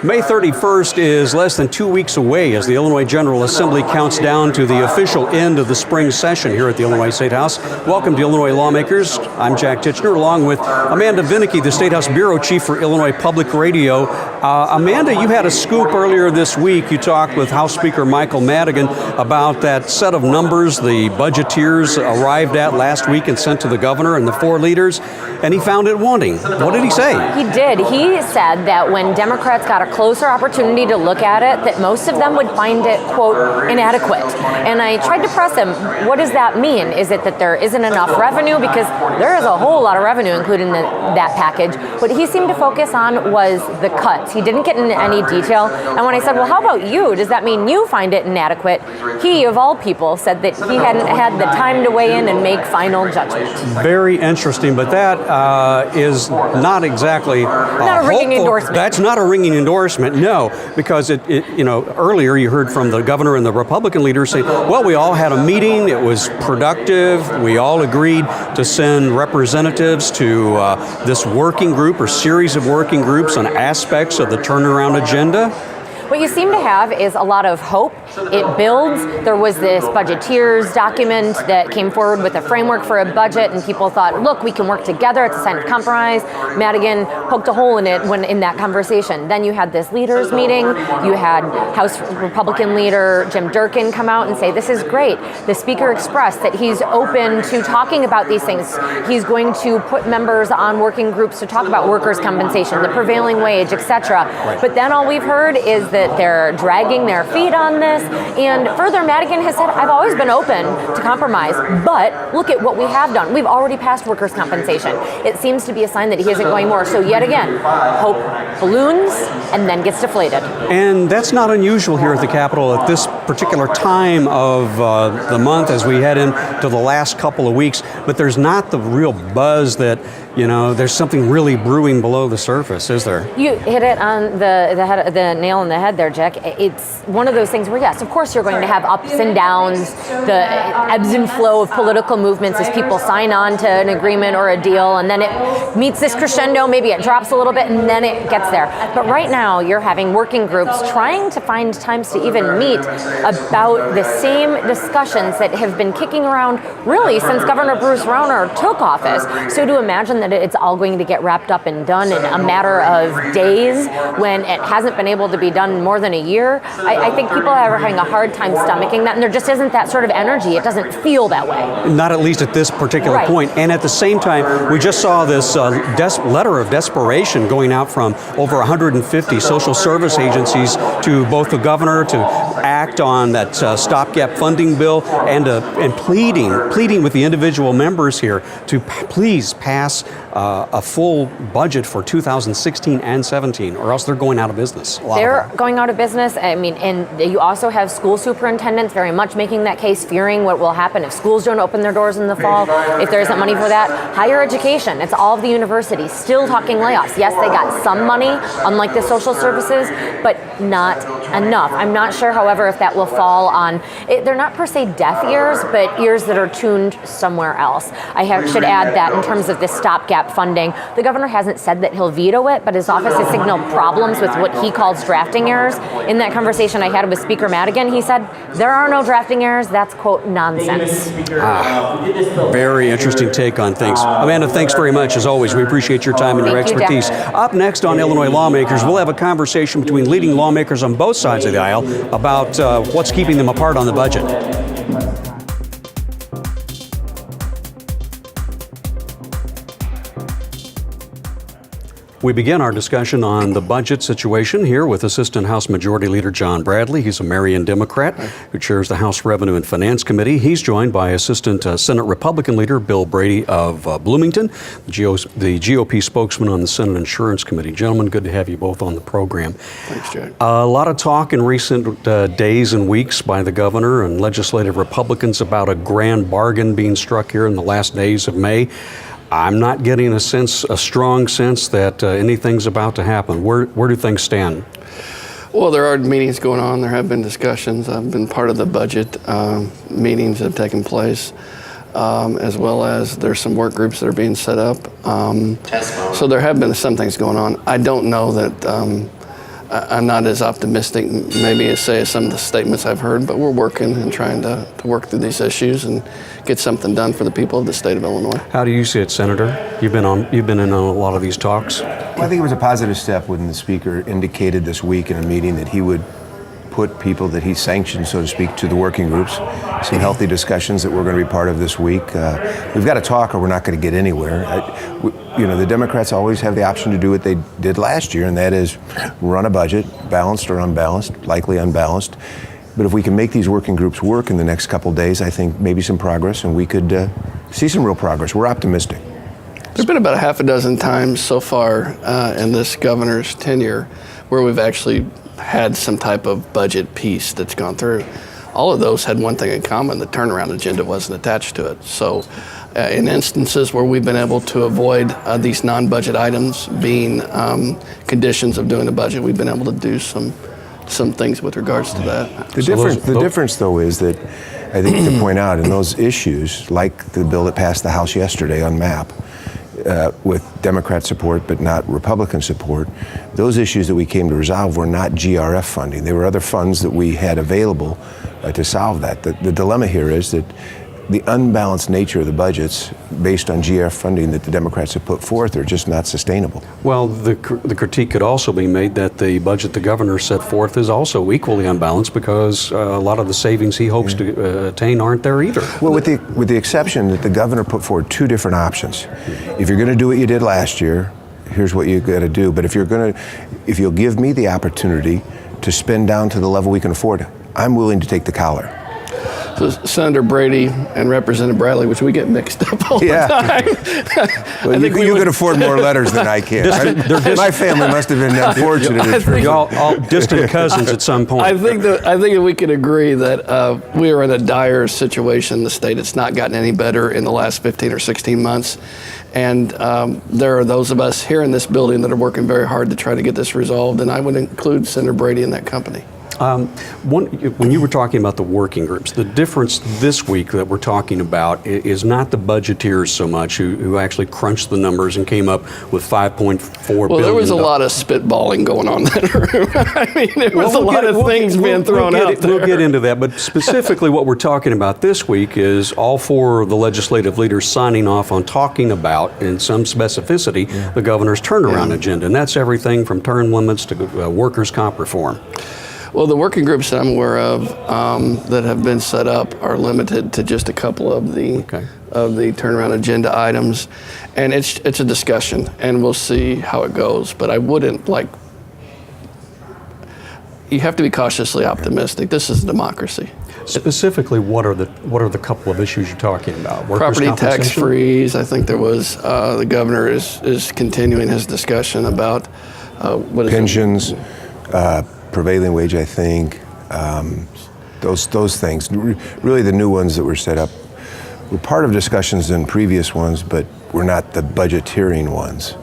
May 31st is less than 2 weeks away as the Illinois General Assembly counts down to the official end of the spring session here at the Illinois Statehouse. Welcome to Illinois Lawmakers. I'm Jak Tichenor, along with Amanda Vinicky, the Statehouse Bureau Chief for Illinois Public Radio. Amanda, you had a scoop earlier this week. You talked with House Speaker Michael Madigan about that set of numbers the budgeteers arrived at last week and sent to the governor and the four leaders, and he found it wanting. What did he say? He did. He said that when Democrats got a closer opportunity to look at it, that most of them would find it, quote, inadequate. And I tried to press him, what does that mean? Is it that there isn't enough revenue? Because there is a whole lot of revenue included in that package. What he seemed to focus on was the cuts. He didn't get into any detail. And when I said, well, how about you? Does that mean you find it inadequate? He, of all people, said that he hadn't had the time to weigh in and make final judgment. Very interesting, but that is not exactly not a ringing endorsement. That's not a ringing endorsement, no, because earlier you heard from the governor and the Republican leaders say, well, we all had a meeting, it was productive, we all agreed to send representatives to this working group or series of working groups on aspects of the turnaround agenda. What you seem to have is a lot of hope. It builds. There was this budgeteers document that came forward with a framework for a budget, and people thought, look, we can work together. It's a sign of compromise. Madigan poked a hole in it in that conversation. Then you had this leaders meeting. You had House Republican leader Jim Durkin come out and say, this is great. The speaker expressed that he's open to talking about these things. He's going to put members on working groups to talk about workers' compensation, the prevailing wage, etc. Right. But then all we've heard is that they're dragging their feet on this. And further, Madigan has said, I've always been open to compromise, but look at what we have done. We've already passed workers' compensation. It seems to be a sign that he isn't going more. So yet again, hope balloons and then gets deflated. And that's not unusual here at the Capitol at this particular time of the month as we head into the last couple of weeks. But there's not the real buzz that, there's something really brewing below the surface, is there? You hit it on the nail on the head there, Jack. It's one of those things where, yes, of course you're going to have ups and downs, the ebbs and flow of political movements as people sign on to an agreement or a deal, and then it meets this crescendo, maybe it drops a little bit, and then it gets there. But right now, you're having working groups trying to find times to even meet about the same discussions that have been kicking around really since Governor Bruce Rauner took office. So to imagine that it's all going to get wrapped up and done in a matter of days when it hasn't been able to be done in more than a year, I think people are having a hard time stomaching that, and there just isn't that sort of energy. It doesn't feel that way. Not at least at this particular point. And at the same time, we just saw this letter of desperation going out from over 150 social service agencies to both the governor to act on that stopgap funding bill and pleading with the individual members here to please pass a full budget for 2016 and 17, or else they're going out of business. They're going out of business. I mean, and you also have school superintendents very much making that case, fearing what will happen if schools don't open their doors in the fall, if there isn't money for that. Higher education, it's all of the universities still talking layoffs. Yes, they got some money, unlike the social services, but not enough. I'm not sure, however, if that will fall on, they're not per se deaf ears, but ears that are tuned somewhere else. Should add that in terms of this stopgap funding, the governor hasn't said that he'll veto it, but his office has signaled problems with what he calls drafting errors. In that conversation I had with Speaker Madigan, he said, there are no drafting errors, that's, quote, nonsense. Very interesting take on things. Amanda, thanks very much. As always, we appreciate your time and your expertise. Up next on Illinois Lawmakers, we'll have a conversation between leading lawmakers on both sides of the aisle about what's keeping them apart on the budget. We begin our discussion on the budget situation here with Assistant House Majority Leader John Bradley. He's a Marion Democrat who chairs the House Revenue and Finance Committee. He's joined by Assistant Senate Republican Leader Bill Brady of Bloomington, the GOP spokesman on the Senate Insurance Committee. Gentlemen, good to have you both on the program. Thanks, Jack. A lot of talk in recent days and weeks by the governor and legislative Republicans about a grand bargain being struck here in the last days of May. I'm not getting a strong sense that anything's about to happen. Where do things stand? Well, there are meetings going on. There have been discussions. I've been part of the budget meetings that have taken place, as well as there's some work groups that are being set up. So there have been some things going on. I don't know that I'm not as optimistic maybe as some of the statements I've heard, but we're working and trying to work through these issues and get something done for the people of the state of Illinois. How do you see it, Senator? You've been in a lot of these talks. Well, I think it was a positive step when the Speaker indicated this week in a meeting that he would put people that he sanctioned, so to speak, to the working groups. Some healthy discussions that we're going to be part of this week. We've got to talk or we're not going to get anywhere. The Democrats always have the option to do what they did last year, and that is run a budget, balanced or unbalanced, likely unbalanced. But if we can make these working groups work in the next couple of days, I think maybe some progress, and we could see some real progress. We're optimistic. There's been about a half a dozen times so far in this governor's tenure where we've actually had some type of budget piece that's gone through. All of those had one thing in common: the turnaround agenda wasn't attached to it. So in instances where we've been able to avoid these non-budget items being conditions of doing a budget, we've been able to do some things with regards to that. The difference, though, is that I think to point out in those issues, like the bill that passed the House yesterday on MAP, with Democrat support but not Republican support, those issues that we came to resolve were not GRF funding. They were other funds that we had available to solve that. The dilemma here is that the unbalanced nature of the budgets based on GRF funding that the Democrats have put forth are just not sustainable. Well, the critique could also be made that the budget the governor set forth is also equally unbalanced because a lot of the savings he hopes to attain aren't there either. Well, with the exception that the governor put forward two different options. If you're going to do what you did last year, here's what you got to do. But if you'll give me the opportunity to spend down to the level we can afford, I'm willing to take the collar. So Senator Brady and Representative Bradley, which we get mixed up all the time. Well, you can afford more letters than I can. My family must have been unfortunate. You're all distant cousins at some point. I think that we can agree that we are in a dire situation in the state. It's not gotten any better in the last 15 or 16 months. And there are those of us here in this building that are working very hard to try to get this resolved, and I would include Senator Brady in that company. When you were talking about the working groups, the difference this week that we're talking about is not the budgeteers so much who actually crunched the numbers and came up with $5.4 billion. Well, there was a lot of spitballing going on in that room. I mean, there was a lot of things being thrown out there. We'll get into that, but specifically what we're talking about this week is all four of the legislative leaders signing off on talking about, in some specificity, the governor's turnaround agenda, and that's everything from term limits to workers' comp reform. Well, the working groups that I'm aware of that have been set up are limited to just a couple of the turnaround agenda items, and it's a discussion, and we'll see how it goes. But I wouldn't you have to be cautiously optimistic. This is a democracy. Specifically, what are the couple of issues you're talking about? Workers' Property tax compensation? freeze. I think there was the governor is continuing his discussion about what is pensions. Prevailing wage, I think, those things. Really the new ones that were set up were part of discussions in previous ones, but were not the budgeteering ones.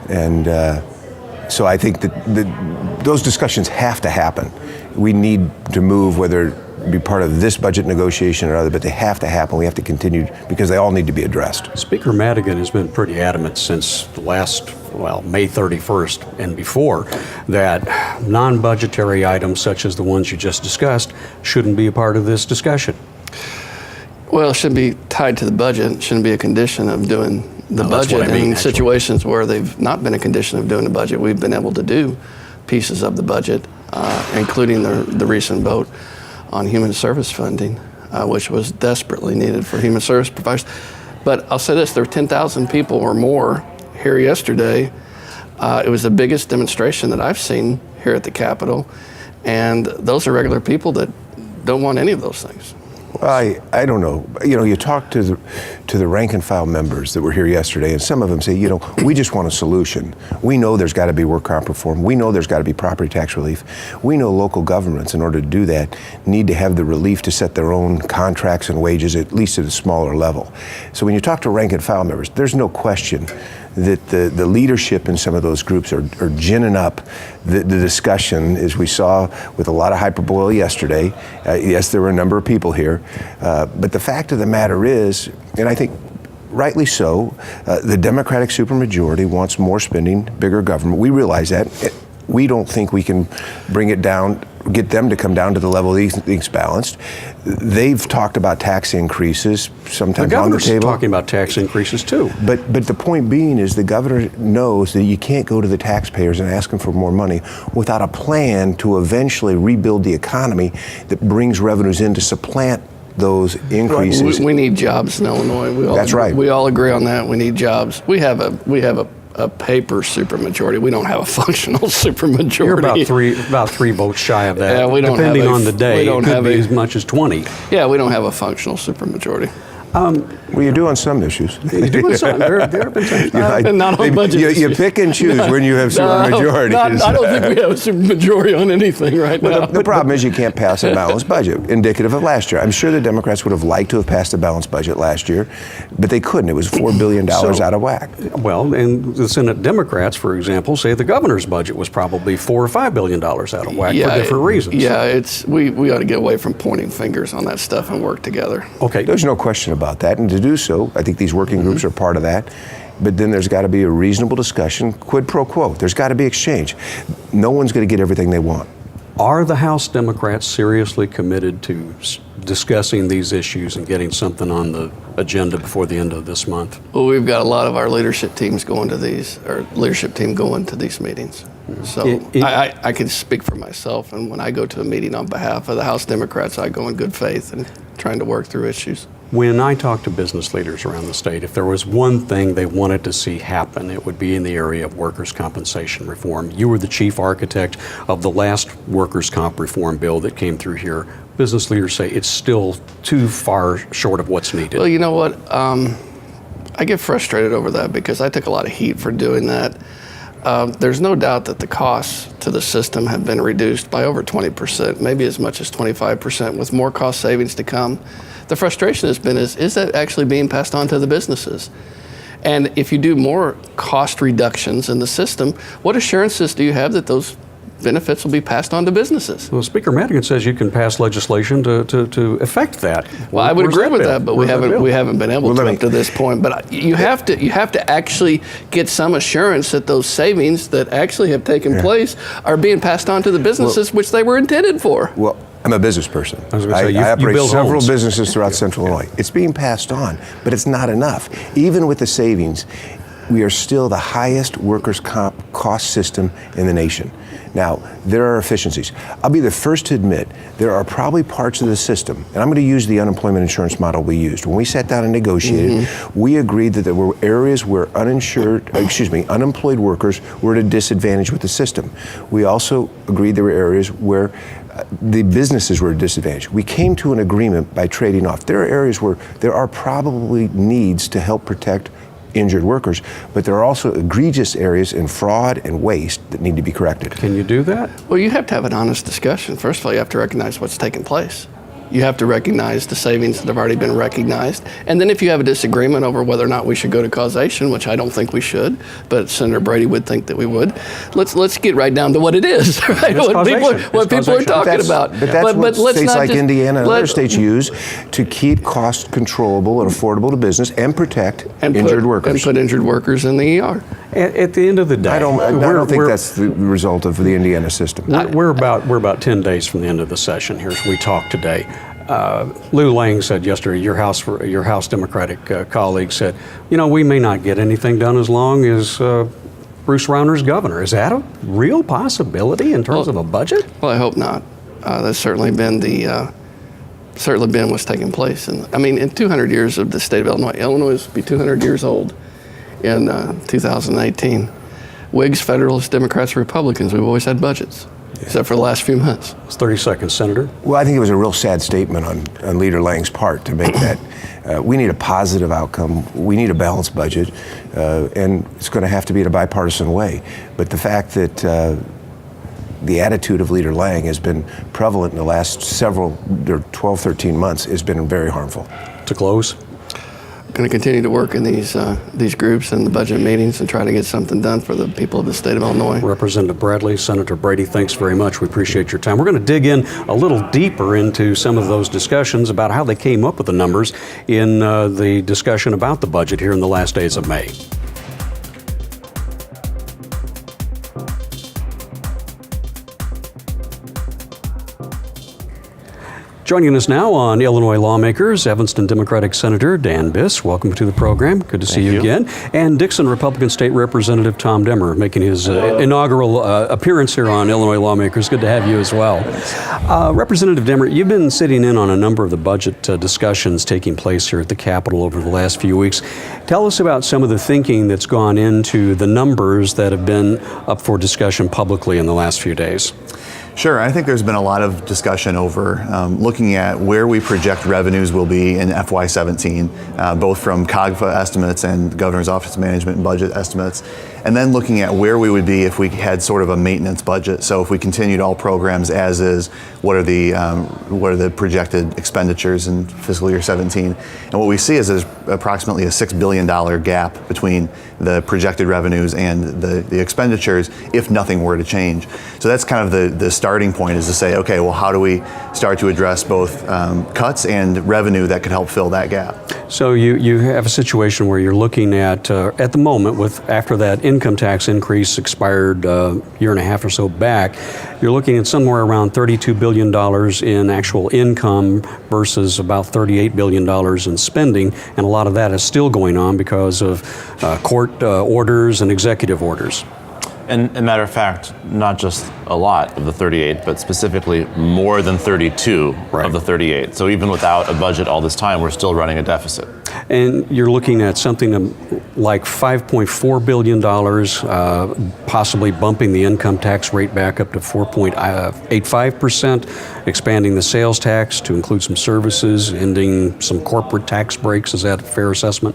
And so I think that those discussions have to happen. We need to move, whether it be part of this budget negotiation or other, but they have to happen. We have to continue because they all need to be addressed. Speaker Madigan has been pretty adamant since the last, May 31st and before, that non-budgetary items such as the ones you just discussed shouldn't be a part of this discussion. Well, it shouldn't be tied to the budget. It shouldn't be a condition of doing the budget. That's what I mean, in situations where they've not been a condition of doing the budget, we've been able to do pieces of the budget, including the recent vote on human service funding, which was desperately needed for human service providers. But I'll say this, there were 10,000 people or more here yesterday. It was the biggest demonstration that I've seen here at the Capitol, and those are regular people that don't want any of those things. Well, I don't know. You talk to the rank and file members that were here yesterday, and some of them say, we just want a solution. We know there's got to be work comp reform. We know there's got to be property tax relief. We know local governments, in order to do that, need to have the relief to set their own contracts and wages, at least at a smaller level. So when you talk to rank and file members, there's no question that the leadership in some of those groups are ginning up the discussion, as we saw with a lot of hyperbole yesterday. Yes, there were a number of people here, but the fact of the matter is, and I think rightly so, the Democratic supermajority wants more spending, bigger government. We realize that. We don't think we can bring it down, get them to come down to the level these things balanced. They've talked about tax increases sometimes the on the governor's table. talking about tax increases too. But the point being is the governor knows that you can't go to the taxpayers and ask them for more money without a plan to eventually rebuild the economy that brings revenues in to supplant those increases. We need jobs in Illinois. That's right. We all agree on that. We need jobs. We have a paper supermajority. We don't have a functional supermajority. You're about three votes shy of that. Yeah, we don't depending have on the day, it could be as much as 20. Yeah, we don't have a functional supermajority. Well, you do on some issues. You're doing something. There have been times. And not on budget You issues. pick and choose when you have supermajorities. I don't think we have a supermajority on anything right now. The problem is you can't pass a balanced budget, indicative of last year. I'm sure the Democrats would have liked to have passed a balanced budget last year, but they couldn't. It was $4 billion out of whack. Well, and the Senate Democrats, for example, say the governor's budget was probably $4 or $5 billion out of whack for different reasons. Yeah, we ought to get away from pointing fingers on that stuff and work together. Okay. There's no question about that, and to do so, I think these working groups are part of that. But then there's got to be a reasonable discussion, quid pro quo. There's got to be exchange. No one's going to get everything they want. Are the House Democrats seriously committed to discussing these issues and getting something on the agenda before the end of this month? Well, we've got a lot of our leadership teams going to these meetings. So I can speak for myself, and when I go to a meeting on behalf of the House Democrats, I go in good faith and trying to work through issues. When I talk to business leaders around the state, if there was one thing they wanted to see happen, it would be in the area of workers' compensation reform. You were the chief architect of the last workers' comp reform bill that came through here. Business leaders say it's still too far short of what's needed. Well, you know what? I get frustrated over that because I took a lot of heat for doing that. There's no doubt that the costs to the system have been reduced by over 20%, maybe as much as 25%, with more cost savings to come. The frustration has been is that actually being passed on to the businesses? And if you do more cost reductions in the system, what assurances do you have that those benefits will be passed on to businesses? Well, Speaker Madigan says you can pass legislation to affect that. Well, I would Where's agree with bill? that, but we haven't been able to up to this point. But you have to actually get some assurance that those savings that actually have taken place are being passed on to the businesses which they were intended for. Well, I'm a business person. I was going to say, you operate build several homes. businesses throughout Central Illinois. It's being passed on, but it's not enough. Even with the savings, we are still the highest workers' comp cost system in the nation. Now, there are efficiencies. I'll be the first to admit there are probably parts of the system, and I'm going to use the unemployment insurance model we used. When we sat down and negotiated, we agreed that there were areas where unemployed workers were at a disadvantage with the system. We also agreed there were areas where the businesses were at a disadvantage. We came to an agreement by trading off. There are areas where there are probably needs to help protect injured workers, but there are also egregious areas in fraud and waste that need to be corrected. Can you do that? Well, you have to have an honest discussion. First of all, you have to recognize what's taking place. You have to recognize the savings that have already been recognized. And then if you have a disagreement over whether or not we should go to causation, which I don't think we should, but Senator Brady would think that we would, let's get right down to what it is, right? What people are talking about. But that's what states like Indiana and other states use to keep costs controllable and affordable to business and protect injured workers. And put injured workers in the ER. At the end of the day, I don't think that's the result of the Indiana system. We're about 10 days from the end of the session here as we talk today. Lou Lang said yesterday, your House Democratic colleague said, we may not get anything done as long as Bruce Rauner's governor. Is that a real possibility in terms of a budget? Well, I hope not. That's certainly been what's taking place. And I mean, in 200 years of the state of Illinois will be 200 years old in 2018. Whigs, Federalists, Democrats, Republicans, we've always had budgets. Except for the last few months. It's 30 seconds, Senator. Well, I think it was a real sad statement on Leader Lang's part to make that. We need a positive outcome. We need a balanced budget, and it's going to have to be in a bipartisan way. But the fact that the attitude of Leader Lang has been prevalent in the last 12, 13 months has been very harmful. To close? Going to continue to work in these groups and the budget meetings and try to get something done for the people of the state of Illinois. Representative Bradley, Senator Brady, thanks very much. We appreciate your time. We're going to dig in a little deeper into some of those discussions about how they came up with the numbers in the discussion about the budget here in the last days of May. Joining us now on Illinois Lawmakers, Evanston Democratic Senator Dan Biss. Welcome to the program. Good to see you again. And Dixon Republican State Representative Tom Demmer making his inaugural appearance here on Illinois Lawmakers. Good to have you as well. Representative Demmer, you've been sitting in on a number of the budget discussions taking place here at the Capitol over the last few weeks. Tell us about some of the thinking that's gone into the numbers that have been up for discussion publicly in the last few days. Sure. I think there's been a lot of discussion over looking at where we project revenues will be in FY17, both from COGFA estimates and the Governor's Office of Management and Budget estimates, and then looking at where we would be if we had sort of a maintenance budget. So if we continued all programs as is, what are the projected expenditures in fiscal year 17? And what we see is there's approximately a $6 billion gap between the projected revenues and the expenditures if nothing were to change. So that's kind of the starting point, is to say, okay, well, how do we start to address both cuts and revenue that could help fill that gap? So you have a situation where you're looking at the moment, with after that income tax increase expired a year and a half or so back, you're looking at somewhere around $32 billion in actual income versus about $38 billion in spending, and a lot of that is still going on because of court orders and executive orders. And a matter of fact, not just a lot of the 38, but specifically more than 32 of the 38. So even without a budget all this time, we're still running a deficit. And you're looking at something like $5.4 billion, possibly bumping the income tax rate back up to 4.85%, expanding the sales tax to include some services, ending some corporate tax breaks. Is that a fair assessment?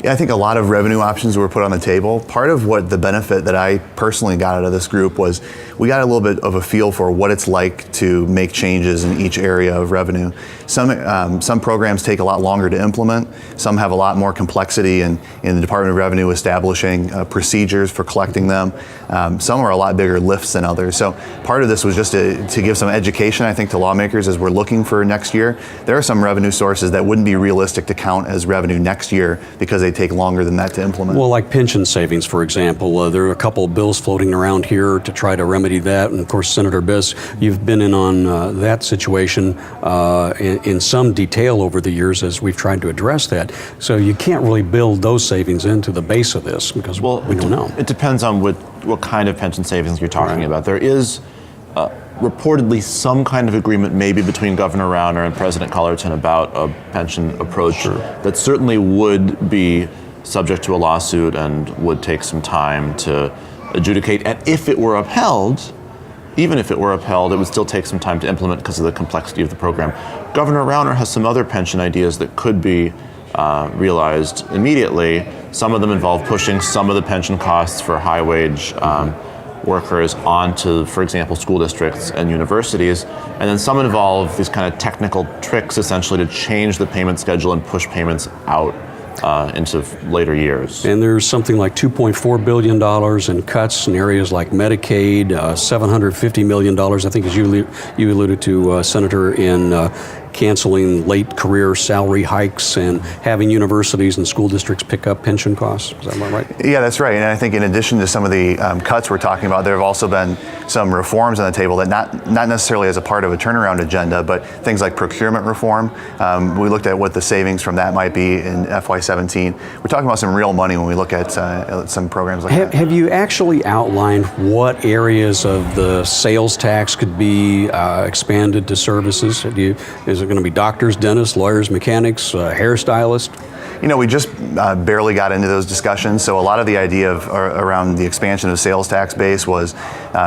Yeah, I think a lot of revenue options were put on the table. Part of what the benefit that I personally got out of this group was we got a little bit of a feel for what it's like to make changes in each area of revenue. Some programs take a lot longer to implement. Some have a lot more complexity in the Department of Revenue establishing procedures for collecting them. Some are a lot bigger lifts than others. So part of this was just to give some education, I think, to lawmakers as we're looking for next year. There are some revenue sources that wouldn't be realistic to count as revenue next year because they take longer than that to implement. Well, like pension savings, for example. There are a couple of bills floating around here to try to remedy that. And of course, Senator Biss, you've been in on that situation in some detail over the years as we've tried to address that. So you can't really build those savings into the base of this because we don't know. It depends on what kind of pension savings you're talking about. There is reportedly some kind of agreement maybe between Governor Rauner and President Cullerton about a pension approach that certainly would be subject to a lawsuit and would take some time to adjudicate. And if it were upheld, even if it were upheld, it would still take some time to implement because of the complexity of the program. Governor Rauner has some other pension ideas that could be realized immediately. Some of them involve pushing some of the pension costs for high-wage workers onto, for example, school districts and universities. And then some involve these kind of technical tricks, essentially, to change the payment schedule and push payments out into later years. And there's something like $2.4 billion in cuts in areas like Medicaid, $750 million, I think, as you alluded to, Senator, in canceling late career salary hikes and having universities and school districts pick up pension costs. Is that right? Yeah, that's right. And I think in addition to some of the cuts we're talking about, there have also been some reforms on the table that not necessarily as a part of a turnaround agenda, but things like procurement reform. We looked at what the savings from that might be in FY17. We're talking about some real money when we look at some programs like that. Have you actually outlined what areas of the sales tax could be expanded to services? Is it going to be doctors, dentists, lawyers, mechanics, hairstylists? You know, we just barely got into those discussions. So a lot of the idea around the expansion of sales tax base was,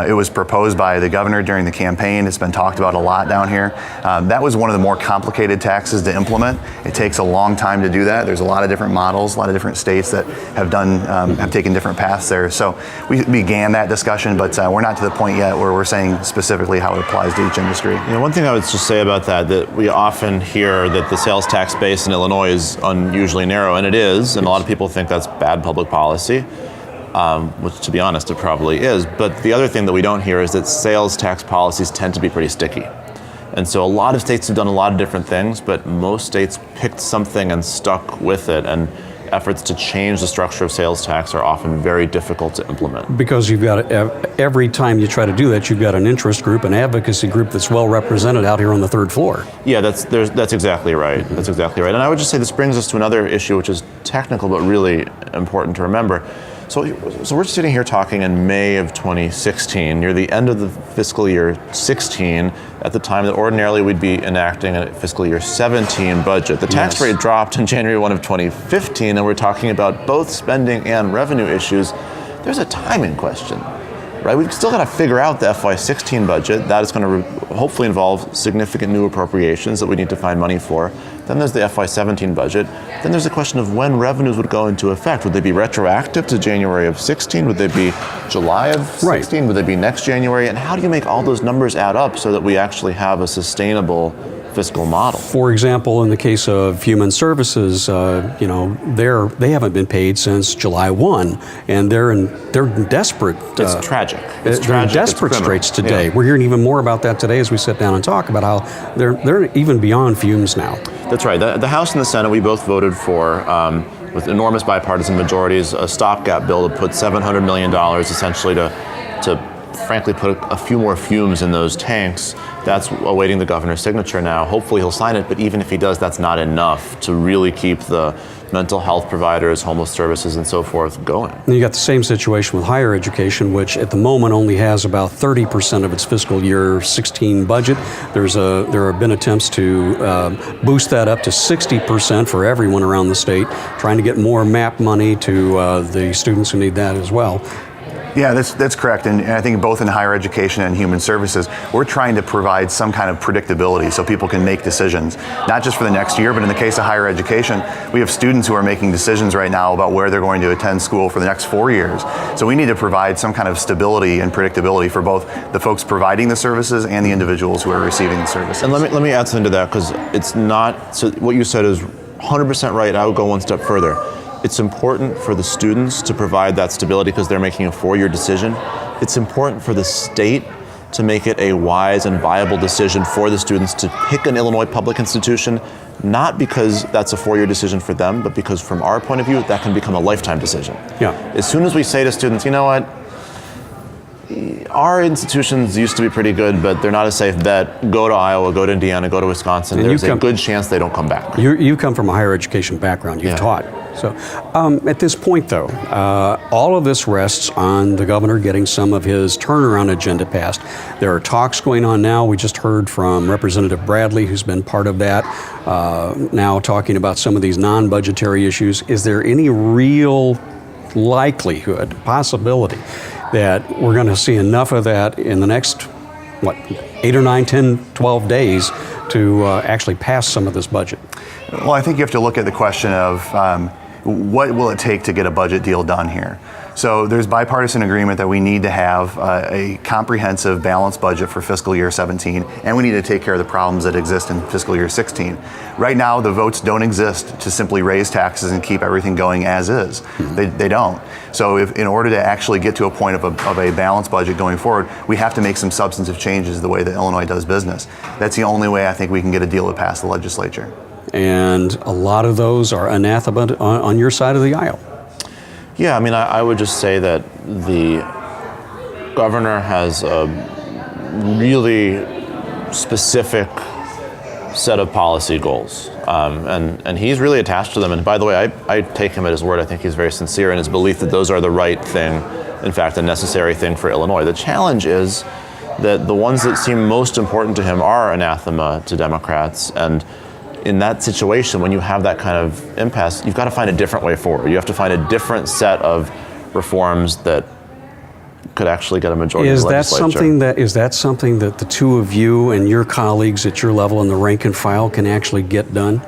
it was proposed by the governor during the campaign. It's been talked about a lot down here. That was one of the more complicated taxes to implement. It takes a long time to do that. There's a lot of different models, a lot of different states that have taken different paths there. So we began that discussion, but we're not to the point yet where we're saying specifically how it applies to each industry. You know, one thing I would just say about that we often hear that the sales tax base in Illinois is unusually narrow, and it is, and a lot of people think that's bad public policy, which, to be honest, it probably is. But the other thing that we don't hear is that sales tax policies tend to be pretty sticky. And so a lot of states have done a lot of different things, but most states picked something and stuck with it. And efforts to change the structure of sales tax are often very difficult to implement. Because you've got, every time you try to do that, you've got an interest group, an advocacy group that's well represented out here on the third floor. Yeah, that's exactly right. That's exactly right. And I would just say this brings us to another issue, which is technical but really important to remember. So we're sitting here talking in May of 2016, near the end of the fiscal year 16, at the time that ordinarily we'd be enacting a fiscal year 17 budget. The tax rate dropped in January 1 of 2015, and we're talking about both spending and revenue issues. There's a timing question, right? We've still got to figure out the FY16 budget. That is going to hopefully involve significant new appropriations that we need to find money for. Then there's the FY17 budget. Then there's the question of when revenues would go into effect. Would they be retroactive to January of 16? Would they be July of 16? Right. Would they be next January? And how do you make all those numbers add up so that we actually have a sustainable fiscal model? For example, in the case of human services, they haven't been paid since July 1, and they're in desperate. It's tragic. They're in desperate straits today. Yeah. We're hearing even more about that today as we sit down and talk about how they're even beyond fumes now. That's right. The House and the Senate, we both voted for, with enormous bipartisan majorities, a stopgap bill to put $700 million essentially to frankly put a few more fumes in those tanks. That's awaiting the governor's signature now. Hopefully he'll sign it, but even if he does, that's not enough to really keep the mental health providers, homeless services, and so forth going. And you got the same situation with higher education, which at the moment only has about 30% of its fiscal year 16 budget. There have been attempts to boost that up to 60% for everyone around the state, trying to get more MAP money to the students who need that as well. Yeah, that's correct. And I think both in higher education and human services, we're trying to provide some kind of predictability so people can make decisions, not just for the next year, but in the case of higher education, we have students who are making decisions right now about where they're going to attend school for the next 4 years. So we need to provide some kind of stability and predictability for both the folks providing the services and the individuals who are receiving the services. And let me add something to that, because it's not, so what you said is 100% right. I would go one step further. It's important for the students to provide that stability because they're making a 4-year decision. It's important for the state to make it a wise and viable decision for the students to pick an Illinois public institution, not because that's a 4-year decision for them, but because from our point of view, that can become a lifetime decision. Yeah. As soon as we say to students, you know what, our institutions used to be pretty good, but they're not a safe bet. Go to Iowa, go to Indiana, go to Wisconsin. And there's a good chance they don't come back. You come from a higher education background. You've taught. So at this point, though, all of this rests on the governor getting some of his turnaround agenda passed. There are talks going on now. We just heard from Representative Bradley, who's been part of that, now talking about some of these non-budgetary issues. Is there any real likelihood, possibility, that we're going to see enough of that in the next, 8 or 9, 10, 12 days to actually pass some of this budget? Well, I think you have to look at the question of what will it take to get a budget deal done here? So there's bipartisan agreement that we need to have a comprehensive, balanced budget for fiscal year 17, and we need to take care of the problems that exist in fiscal year 16. Right now, the votes don't exist to simply raise taxes and keep everything going as is. They don't. So in order to actually get to a point of a balanced budget going forward, we have to make some substantive changes the way that Illinois does business. That's the only way I think we can get a deal to pass the legislature. And a lot of those are anathema on your side of the aisle. Yeah, I mean, I would just say that the governor has a really specific set of policy goals, and he's really attached to them. And by the way, I take him at his word. I think he's very sincere in his belief that those are the right thing, in fact, a necessary thing for Illinois. The challenge is that the ones that seem most important to him are anathema to Democrats, and in that situation, when you have that kind of impasse, you've got to find a different way forward. You have to find a different set of reforms that could actually get a majority in the legislature. Is that something that the two of you and your colleagues at your level in the rank and file can actually get done?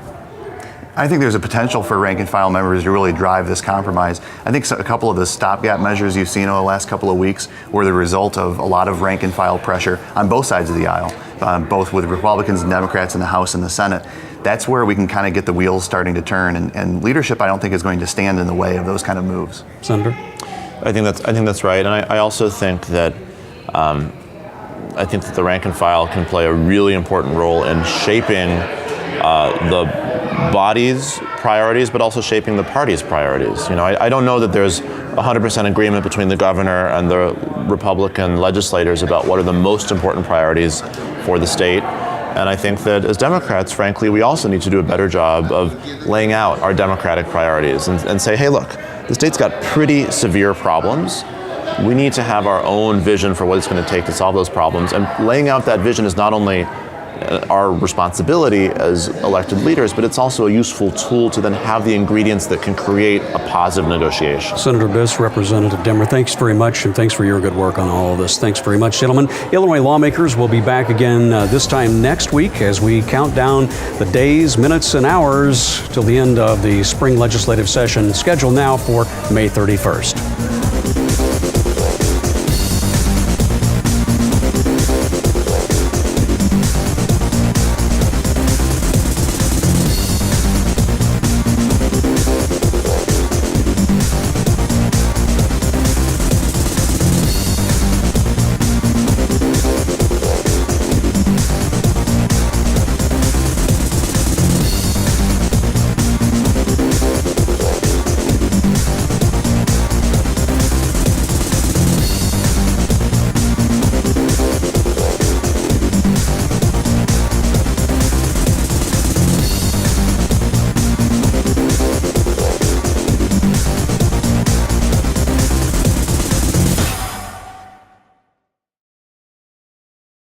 I think there's a potential for rank and file members to really drive this compromise. I think a couple of the stopgap measures you've seen over the last couple of weeks were the result of a lot of rank and file pressure on both sides of the aisle, both with Republicans and Democrats in the House and the Senate. That's where we can kind of get the wheels starting to turn, and leadership, I don't think, is going to stand in the way of those kind of moves. Senator? I think that's right, and I also think that the rank and file can play a really important role in shaping the body's priorities, but also shaping the party's priorities. You know, I don't know that there's 100% agreement between the governor and the Republican legislators about what are the most important priorities for the state. And I think that as Democrats, frankly, we also need to do a better job of laying out our Democratic priorities and say, hey, look, the state's got pretty severe problems. We need to have our own vision for what it's going to take to solve those problems. And laying out that vision is not only our responsibility as elected leaders, but it's also a useful tool to then have the ingredients that can create a positive negotiation. Senator Biss, Representative Demmer, thanks very much, and thanks for your good work on all of this. Thanks very much, gentlemen. Illinois Lawmakers will be back again this time next week as we count down the days, minutes, and hours till the end of the spring legislative session, scheduled now for May 31st.